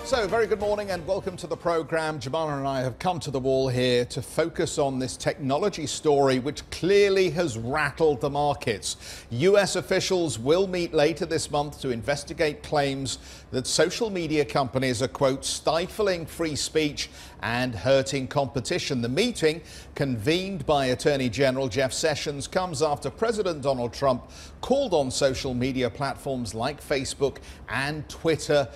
So, very good morning and welcome to the programme. Jamala and I have come to the wall here to focus on this technology story which clearly has rattled the markets. US officials will meet later this month to investigate claims that social media companies are, quote, stifling free speech and hurting competition. The meeting, convened by Attorney General Jeff Sessions, comes after President Donald Trump called on social media platforms like Facebook and Twitter.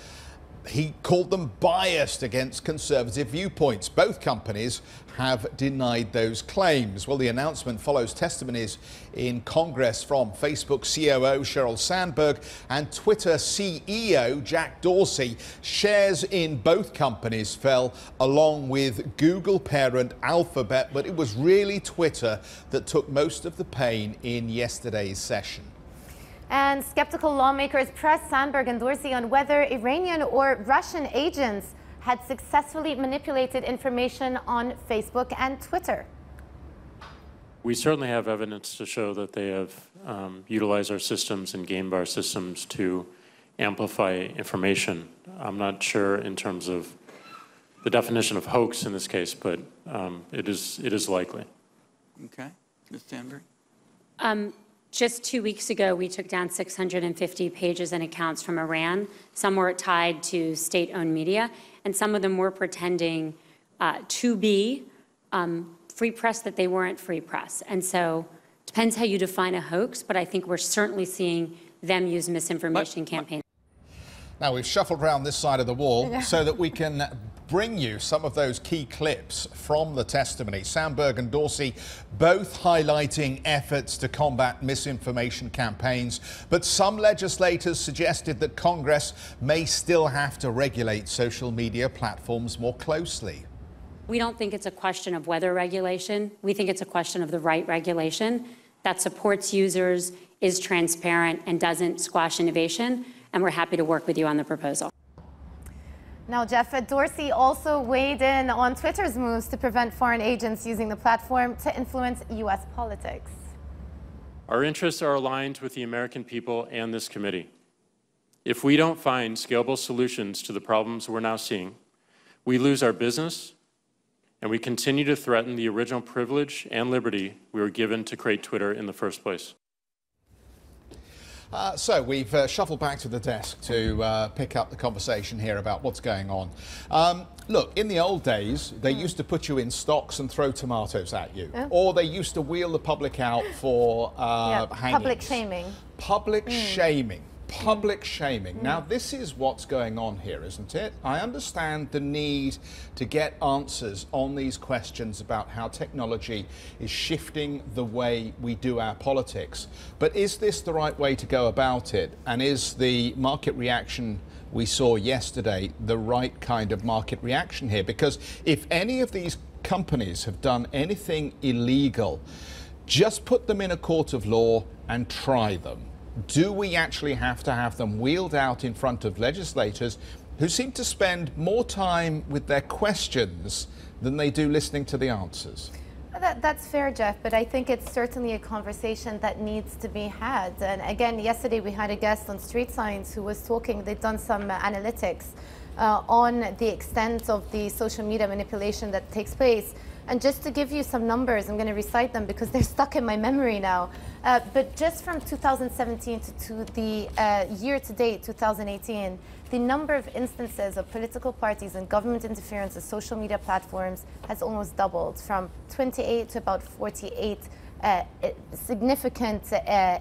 He called them biased against conservative viewpoints. Both companies have denied those claims. Well, the announcement follows testimonies in Congress from Facebook COO Sheryl Sandberg and Twitter CEO Jack Dorsey. Shares in both companies fell along with Google parent Alphabet, but it was really Twitter that took most of the pain in yesterday's session. And skeptical lawmakers pressed Sandberg and Dorsey on whether Iranian or Russian agents had successfully manipulated information on Facebook and Twitter. We certainly have evidence to show that they have utilized our systems and gamed our systems to amplify information. I'm not sure in terms of the definition of hoax in this case, but it is likely. Okay. Ms. Sandberg? Just 2 weeks ago, we took down 650 pages and accounts from Iran. Some were tied to state-owned media, and some of them were pretending to be free press that they weren't free press. And so it depends how you define a hoax, but I think we're certainly seeing them use misinformation campaigns. Now, we've shuffled around this side of the wall so that we can bring you some of those key clips from the testimony. Sandberg and Dorsey both highlighting efforts to combat misinformation campaigns, but some legislators suggested that Congress may still have to regulate social media platforms more closely. We don't think it's a question of whether regulation. We think it's a question of the right regulation that supports users, is transparent, and doesn't squash innovation. And we're happy to work with you on the proposal. Now, Jeff, Dorsey also weighed in on Twitter's moves to prevent foreign agents using the platform to influence U.S. politics. Our interests are aligned with the American people and this committee. If we don't find scalable solutions to the problems we're now seeing, we lose our business and we continue to threaten the original privilege and liberty we were given to create Twitter in the first place. So we've shuffled back to the desk to pick up the conversation here about what's going on. Look, in the old days, they used to put you in stocks and throw tomatoes at you. Or they used to wheel the public out for hangings. Public shaming. Public shaming. Public shaming. Now, this is what's going on here, isn't it? I understand the need to get answers on these questions about how technology is shifting the way we do our politics. But is this the right way to go about it? And is the market reaction we saw yesterday the right kind of market reaction here? Because if any of these companies have done anything illegal, just put them in a court of law and try them. Do we actually have to have them wheeled out in front of legislators who seem to spend more time with their questions than they do listening to the answers? That's fair, Jeff, but I think it's certainly a conversation that needs to be had. And again, yesterday we had a guest on Street Science who was talking, they've done some analytics on the extent of the social media manipulation that takes place. And just to give you some numbers, I'm going to recite them because they're stuck in my memory now. But just from 2017 to the year to date, 2018, the number of instances of political parties and government interference in social media platforms has almost doubled, from 28 to about 48 significant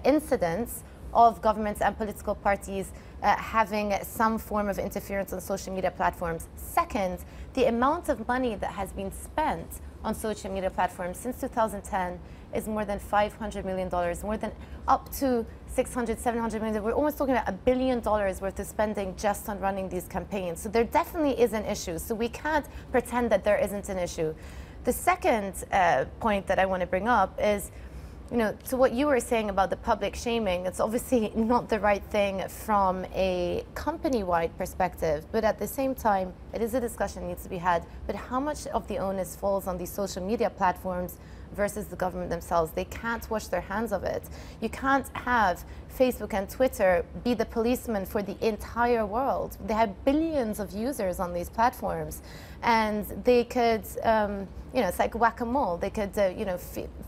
incidents of governments and political parties having some form of interference on social media platforms. Second, the amount of money that has been spent on social media platforms since 2010 is more than $500 million, more than up to 600, 700 million. We're almost talking about $1 billion worth of spending just on running these campaigns. So there definitely is an issue. So we can't pretend that there isn't an issue. The second point that I want to bring up is You know, to what you were saying about the public shaming, it's obviously not the right thing from a company-wide perspective, but at the same time, it is a discussion that needs to be had. But how much of the onus falls on these social media platforms versus the government themselves? They can't wash their hands of it. You can't have Facebook and Twitter be the policeman for the entire world. They have billions of users on these platforms, and they could, you know, it's like whack-a-mole. They could, you know,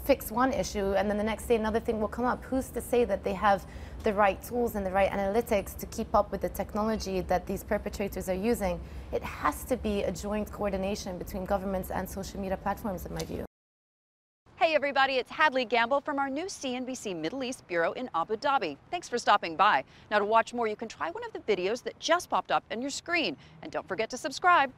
fix one issue, and then the next day another thing will come up. Who's to say that they have the right tools and the right analytics to keep up with the technology that these perpetrators are using? It has to be a joint coordination between governments and social media platforms, in my view. Hey everybody, it's Hadley Gamble from our new CNBC Middle East Bureau in Abu Dhabi. Thanks for stopping by. Now to watch more, you can try one of the videos that just popped up on your screen. And don't forget to subscribe.